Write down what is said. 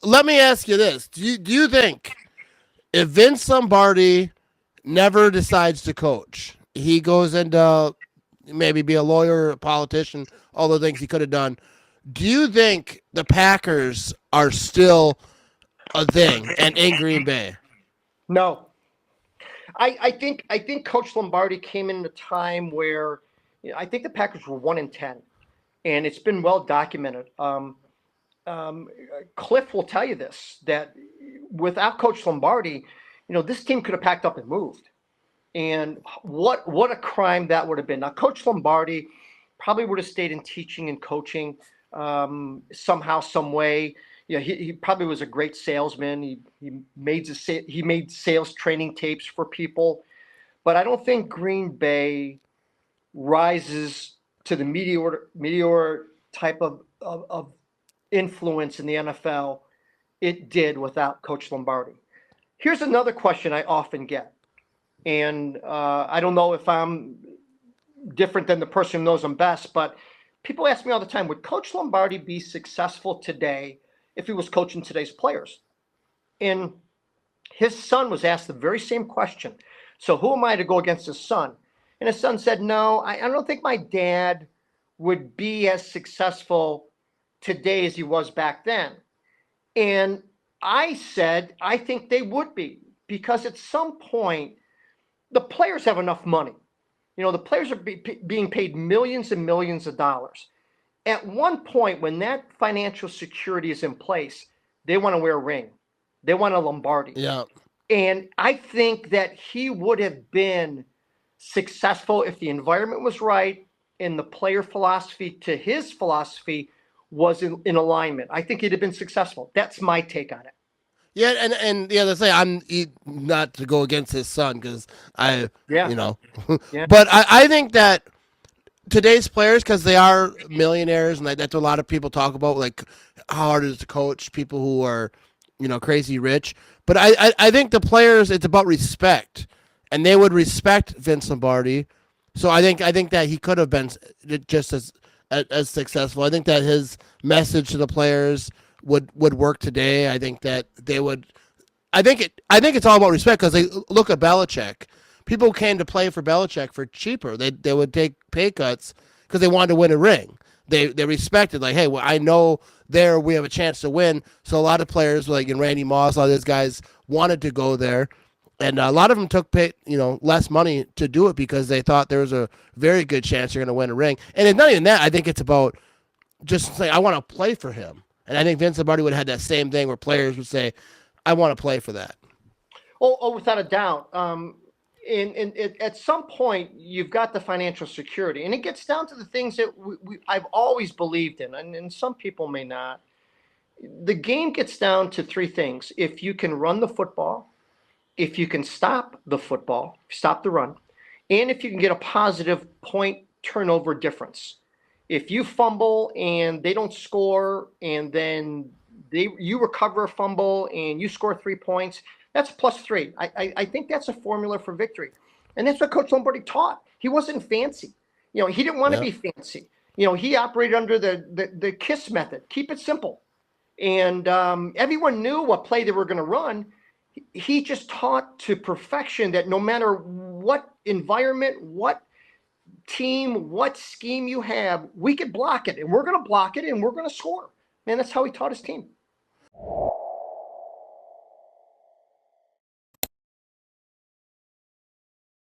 let me ask you this: do you think if Vince Lombardi never decides to coach, he goes into maybe be a lawyer, a politician, all the things he could have done? Do you think the Packers are still a thing and in Green Bay? No, I think Coach Lombardi came in a time where I think the Packers were 1-10, and it's been well documented. Um, Cliff will tell you this, that without Coach Lombardi, this team could have packed up and moved. And what a crime that would have been. Now, Coach Lombardi probably would have stayed in teaching and coaching somehow, some way. He probably was a great salesman. He made sales training tapes for people, but I don't think Green Bay rises to the meteor type of influence in the NFL it did without Coach Lombardi. Here's another question I often get, and I don't know if I'm different than the person who knows them best, but people ask me all the time, would Coach Lombardi be successful today if he was coaching today's players? And his son was asked the very same question. So who am I to go against his son? And his son said, no, I don't think my dad would be as successful today as he was back then. And I said, I think they would be, because at some point, the players have enough money. The players are being paid millions and millions of dollars. At one point, when that financial security is in place, they want to wear a ring. They want a Lombardi. Yeah. And I think that he would have been successful if the environment was right and the player philosophy to his philosophy was in alignment. I think he'd have been successful. That's my take on it. Yeah, and the other thing, not to go against his son because I, Yeah. you know, Yeah. but I think that today's players, because they are millionaires, and that's what a lot of people talk about, like how hard it is to coach people who are, crazy rich. But I think the players, it's about respect, and they would respect Vince Lombardi. So I think that he could have been just as successful. I think that his message to the players would work today. I think that they would. I think it's all about respect because they look at Belichick. People came to play for Belichick for cheaper. They would take pay cuts because they wanted to win a ring. They respected, like, hey, well, I know there we have a chance to win. So a lot of players like Randy Moss, a lot of these guys wanted to go there, and a lot of them took less money to do it because they thought there was a very good chance you're going to win a ring. And it's not even that. I think it's about just saying I want to play for him. And I think Vince Lombardi would have had that same thing where players would say, I want to play for that. Without a doubt. At some point, you've got the financial security, and it gets down to the things that I've always believed in, and some people may not. The game gets down to three things: if you can run the football, if you can stop the football, stop the run, and if you can get a positive point turnover difference. If you fumble and they don't score, and then you recover a fumble and you score 3 points, that's +3. I think that's a formula for victory, and that's what Coach Lombardi taught. He wasn't fancy. He didn't want to Yeah. be fancy. He operated under the KISS method. Keep it simple, and everyone knew what play they were going to run. He just taught to perfection that no matter what environment, what team, what scheme you have, we could block it, and we're going to block it, and we're going to score. Man, that's how he taught his team.